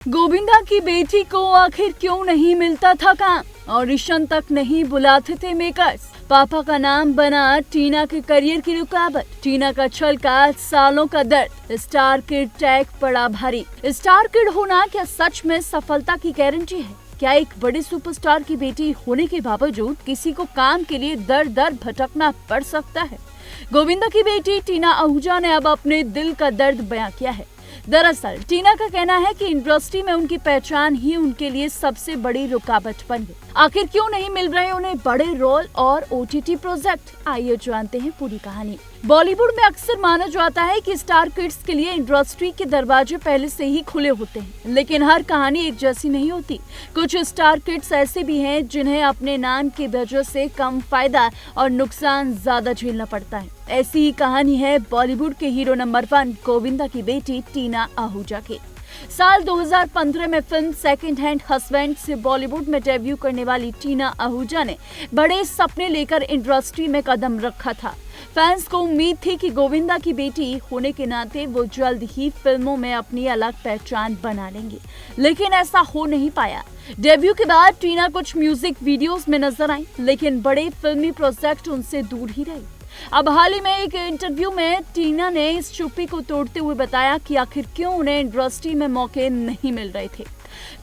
गोविंदा की बेटी को आखिर क्यों नहीं मिलता था काम? ऑडिशन तक नहीं बुलाते थे मेकर्स। पापा का नाम बना टीना के करियर की रुकावट। टीना का छलका सालों का दर्द। स्टार किड टैग पड़ा भारी। स्टार किड होना क्या सच में सफलता की गारंटी है? क्या एक बड़े सुपरस्टार की बेटी होने के बावजूद किसी को काम के लिए दर दर भटकना पड़ सकता है? गोविंदा की बेटी टीना आहूजा ने अब अपने दिल का दर्द बयां किया है। दरअसल टीना का कहना है कि इंडस्ट्री में उनकी पहचान ही उनके लिए सबसे बड़ी रुकावट बन गई। आखिर क्यों नहीं मिल रहे उन्हें बड़े रोल और ओटीटी प्रोजेक्ट? आइए जानते हैं पूरी कहानी। बॉलीवुड में अक्सर माना जाता है कि स्टार किड्स के लिए इंडस्ट्री के दरवाजे पहले से ही खुले होते हैं, लेकिन हर कहानी एक जैसी नहीं होती। कुछ स्टार किड्स ऐसे भी हैं जिन्हें अपने नाम की वजह से कम फायदा और नुकसान ज्यादा झेलना पड़ता है। ऐसी ही कहानी है बॉलीवुड के हीरो नंबर 1 गोविंदा की बेटी टीना आहूजा की। साल 2015 में फिल्म सेकंड हैंड हस्बैंड से बॉलीवुड में डेब्यू करने वाली टीना आहूजा ने बड़े सपने लेकर इंडस्ट्री में कदम रखा था। फैंस को उम्मीद थी कि गोविंदा की बेटी होने के नाते वो जल्द ही फिल्मों में अपनी अलग पहचान बना लेंगी, लेकिन ऐसा हो नहीं पाया। डेब्यू के बाद टीना कुछ म्यूजिक वीडियोस में नजर आई, लेकिन बड़े फिल्मी प्रोजेक्ट उनसे दूर ही रहे। अब हाल ही में एक इंटरव्यू में टीना ने इस चुप्पी को तोड़ते हुए बताया कि आखिर क्यों उन्हें इंडस्ट्री में मौके नहीं मिल रहे थे।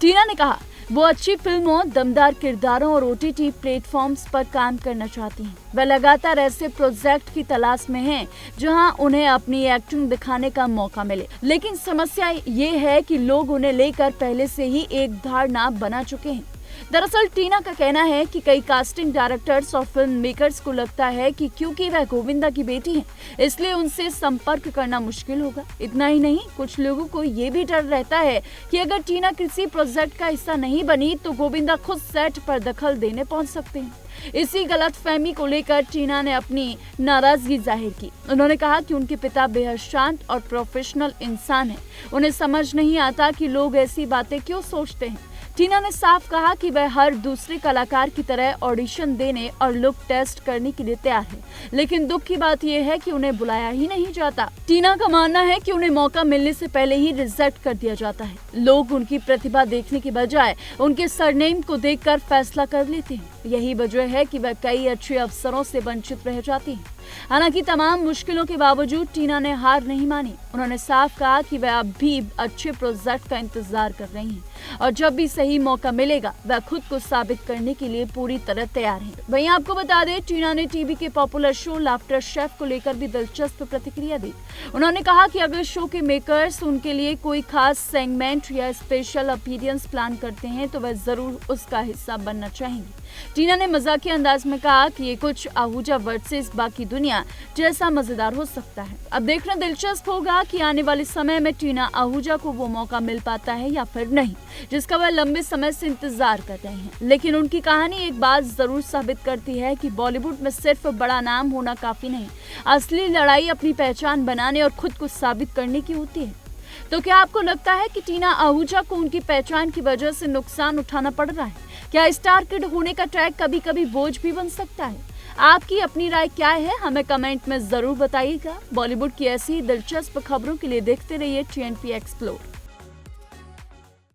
टीना ने कहा वो अच्छी फिल्मों, दमदार किरदारों और ओटीटी प्लेटफॉर्म्स पर काम करना चाहती हैं। वह लगातार ऐसे प्रोजेक्ट की तलाश में हैं जहां उन्हें अपनी एक्टिंग दिखाने का मौका मिले, लेकिन समस्या ये है कि लोग उन्हें लेकर पहले से ही एक धारणा बना चुके हैं। दरअसल टीना का कहना है कि कई कास्टिंग डायरेक्टर्स और फिल्म मेकर्स को लगता है कि क्योंकि वह गोविंदा की बेटी है, इसलिए उनसे संपर्क करना मुश्किल होगा। इतना ही नहीं, कुछ लोगों को ये भी डर रहता है कि अगर टीना किसी प्रोजेक्ट का हिस्सा नहीं बनी तो गोविंदा खुद सेट पर दखल देने पहुंच सकते हैं। इसी गलतफहमी को लेकर टीना ने अपनी नाराजगी जाहिर की। उन्होंने कहा कि उनके पिता बेहद शांत और प्रोफेशनल इंसान हैं। उन्हें समझ नहीं आता कि लोग ऐसी बातें क्यों सोचते हैं। टीना ने साफ कहा कि वह हर दूसरे कलाकार की तरह ऑडिशन देने और लुक टेस्ट करने के लिए तैयार है, लेकिन दुख की बात यह है कि उन्हें बुलाया ही नहीं जाता। टीना का मानना है कि उन्हें मौका मिलने से पहले ही रिजेक्ट कर दिया जाता है। लोग उनकी प्रतिभा देखने के बजाय उनके सरनेम को देखकर फैसला कर लेते हैं। यही वजह है कि वह कई अच्छे अवसरों से वंचित रह जाती है। हालांकि तमाम मुश्किलों के बावजूद टीना ने हार नहीं मानी। उन्होंने साफ कहा कि वह अब भी अच्छे प्रोजेक्ट का इंतजार कर रही हैं और जब भी सही मौका मिलेगा वह खुद को साबित करने के लिए पूरी तरह तैयार हैं। वहीं आपको बता दें, टीना ने टीवी के पॉपुलर शो लाफ्टर शेफ को लेकर भी दिलचस्प प्रतिक्रिया दी। उन्होंने कहा कि अगर शो के मेकर्स उनके लिए कोई खास सेगमेंट या स्पेशल अपीयरेंस प्लान करते हैं तो वह जरूर उसका हिस्सा बनना चाहेंगे। टीना ने मजाकिया अंदाज में कहा कि ये कुछ आहूजा वर्सेस बाकी दुनिया जैसा मजेदार हो सकता है। अब देखना दिलचस्प होगा कि आने वाले समय में टीना आहूजा को वो मौका मिल पाता है या फिर नहीं, जिसका वह लंबे समय से इंतजार कर रहे हैं। लेकिन उनकी कहानी एक बात जरूर साबित करती है कि बॉलीवुड में सिर्फ बड़ा नाम होना काफी नहीं, असली लड़ाई अपनी पहचान बनाने और खुद को साबित करने की होती है। तो क्या आपको लगता है कि टीना आहूजा को उनकी पहचान की वजह से नुकसान उठाना पड़ रहा है? क्या स्टार किड होने का टैग कभी कभी बोझ भी बन सकता है? आपकी अपनी राय क्या है? हमें कमेंट में जरूर बताइएगा। बॉलीवुड की ऐसी दिलचस्प खबरों के लिए देखते रहिए TNP एक्सप्लोर।